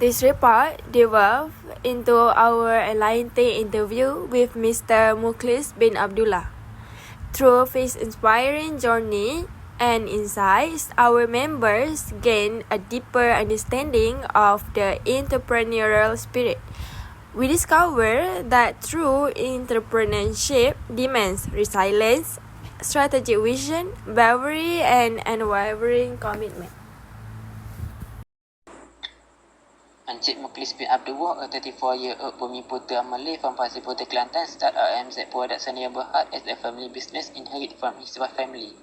This report delves into our Alliante interview with Mr. Mukhlis bin Abdullah. Through his inspiring journey and insights, our members gain a deeper understanding of the entrepreneurial spirit. We discover that true entrepreneurship demands resilience, strategic vision, bravery, and unwavering commitment. Encik Mukhlis bin Abdullah, a 34-year-old Bumiputra Malay from Pasir Putih, Kelantan, started AMZ Production Sdn Bhd as a family business inherited from his family.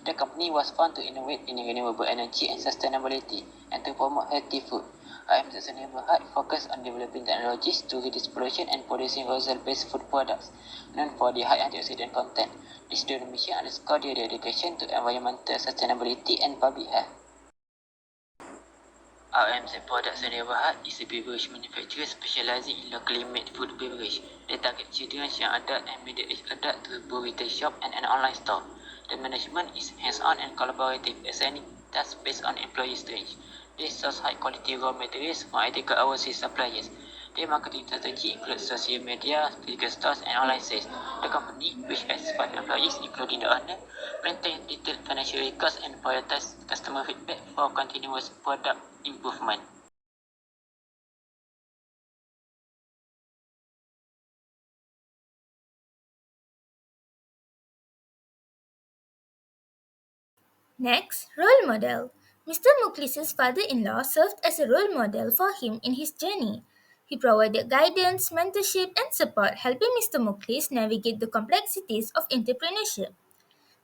The company was found to innovate in renewable energy and sustainability and to promote healthy food. AMZ Sdn Bhd focused on developing technologies to reduce pollution and producing rosal-based food products, known for their high antioxidant content. This mission underscores their dedication to environmental sustainability and public health. AMZ Product Sdn Bhd is a beverage manufacturer specializing in locally made food beverage. They target children, young adult and middle-aged adult through both retail shop and an online store. The management is hands-on and collaborative, assigning tasks based on employees' range. They source high-quality raw materials from ethical overseas suppliers. Their marketing strategy includes social media, physical stores, and online sales. The company, which has 5 employees, including the owner, maintains detailed financial records and prioritizes customer feedback for continuous product improvement. Next, role model. Mr. Mukhlis's father-in-law served as a role model for him in his journey. He provided guidance, mentorship, and support, helping Mr. Mukhlis navigate the complexities of entrepreneurship.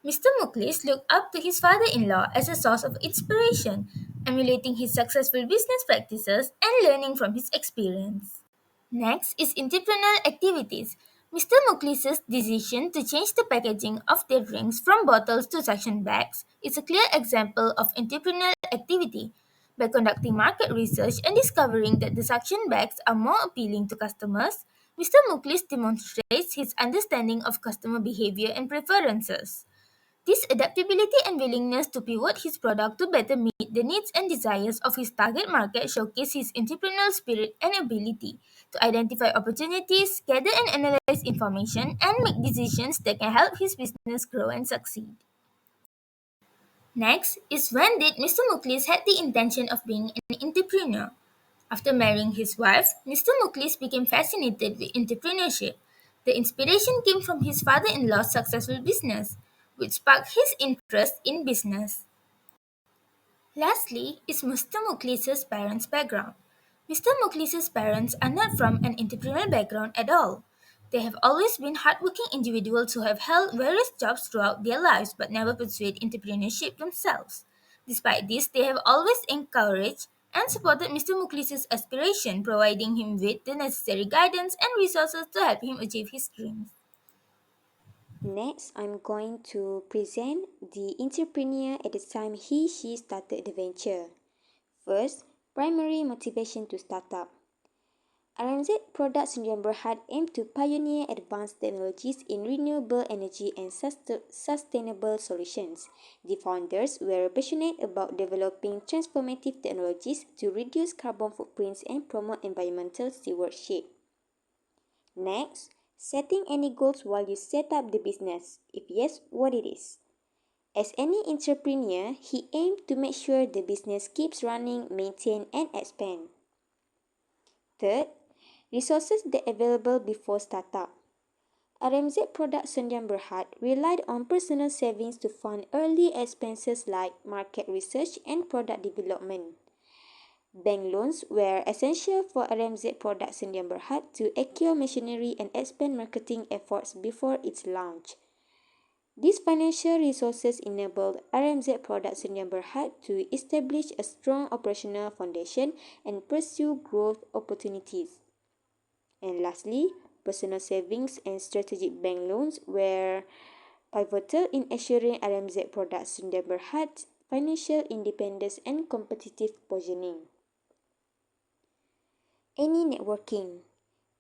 Mr. Mukhlis looked up to his father-in-law as a source of inspiration, emulating his successful business practices and learning from his experience. Next is entrepreneurial activities. Mr. Mukhlis's decision to change the packaging of their drinks from bottles to suction bags is a clear example of entrepreneurial activity. By conducting market research and discovering that the suction bags are more appealing to customers, Mr. Mukhlis demonstrates his understanding of customer behavior and preferences. This adaptability and willingness to pivot his product to better meet the needs and desires of his target market showcase his entrepreneurial spirit and ability to identify opportunities, gather and analyze information, and make decisions that can help his business grow and succeed. Next is when did Mr. Mukhlis had the intention of being an entrepreneur. After marrying his wife, Mr. Mukhlis became fascinated with entrepreneurship. The inspiration came from his father-in-law's successful business, which sparked his interest in business. Lastly is Mr. Mukhlis's parents' background. Mr. Mukhlis's parents are not from an entrepreneurial background at all. They have always been hardworking individuals who have held various jobs throughout their lives but never pursued entrepreneurship themselves. Despite this, they have always encouraged and supported Mr. Mukhlis's aspiration, providing him with the necessary guidance and resources to help him achieve his dreams. Next, I'm going to present the entrepreneur at the time he/she started the venture. First, primary motivation to start up. RMZ Products Sdn Bhd aim to pioneer advanced technologies in renewable energy and sustainable solutions. The founders were passionate about developing transformative technologies to reduce carbon footprints and promote environmental stewardship. Next, setting any goals while you set up the business. If yes, what it is? As any entrepreneur, he aimed to make sure the business keeps running, maintain, and expand. Third, resources that available before startup. RMZ Products Sdn Bhd relied on personal savings to fund early expenses like market research and product development. Bank loans were essential for RMZ Products Sdn Bhd to acquire machinery and expand marketing efforts before its launch. These financial resources enabled RMZ Products Sdn Bhd to establish a strong operational foundation and pursue growth opportunities. And lastly, personal savings and strategic bank loans were pivotal in assuring RMZ Products Sdn Bhd's financial independence and competitive positioning. Any networking.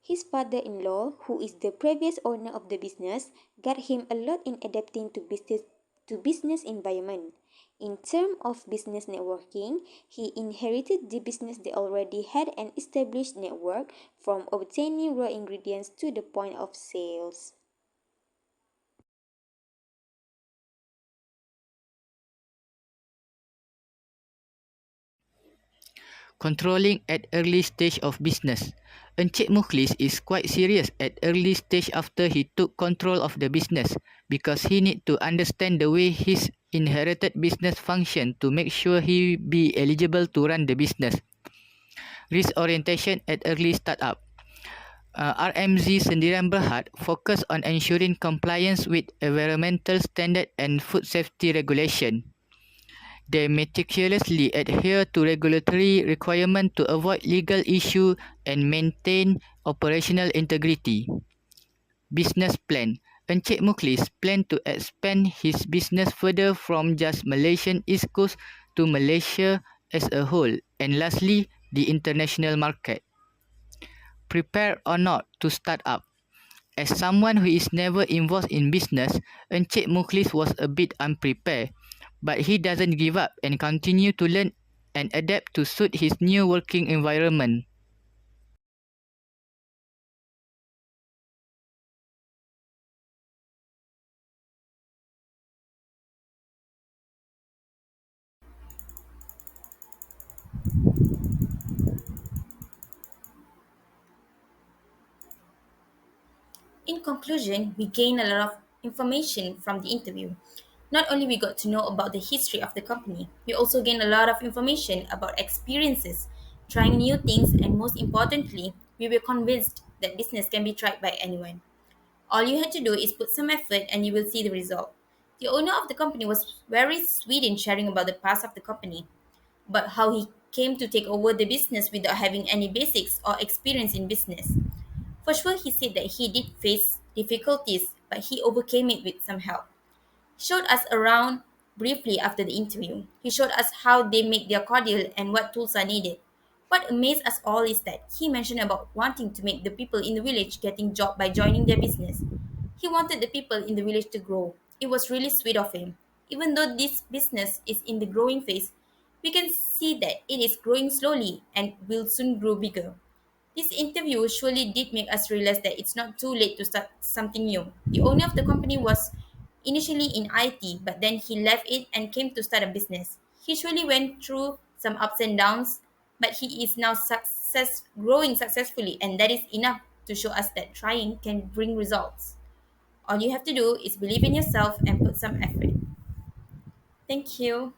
His father-in-law, who is the previous owner of the business, got him a lot in adapting to business environment. In terms of business networking, he inherited the business that already had an established network from obtaining raw ingredients to the point of sales. Controlling at early stage of business. Encik Mukhlis is quite serious at early stage after he took control of the business because he need to understand the way his inherited business function to make sure he be eligible to run the business. Risk orientation at early startup. RMZ Sendirian Berhad focus on ensuring compliance with environmental standard and food safety regulation. They meticulously adhere to regulatory requirements to avoid legal issue and maintain operational integrity. Business plan. Encik Mukhlis plan to expand his business further from just Malaysian East Coast to Malaysia as a whole. And lastly, the international market. Prepare or not to start up. As someone who is never involved in business, Encik Mukhlis was a bit unprepared, but he doesn't give up and continue to learn and adapt to suit his new working environment. In conclusion, we gained a lot of information from the interview. Not only we got to know about the history of the company, we also gained a lot of information about experiences, trying new things, and most importantly, we were convinced that business can be tried by anyone. All you had to do is put some effort and you will see the result. The owner of the company was very sweet in sharing about the past of the company, but how he came to take over the business without having any basics or experience in business. For sure, he said that he did face difficulties, but he overcame it with some help. He showed us around briefly after the interview. He showed us how they make their cordial and what tools are needed. What amazed us all is that he mentioned about wanting to make the people in the village getting job by joining their business. He wanted the people in the village to grow. It was really sweet of him. Even though this business is in the growing phase, we can see that it is growing slowly and will soon grow bigger. This interview surely did make us realize that it's not too late to start something new. The owner of the company was initially in IT, but then he left it and came to start a business. He surely went through some ups and downs, but he is now growing successfully, and that is enough to show us that trying can bring results. All you have to do is believe in yourself and put some effort. Thank you.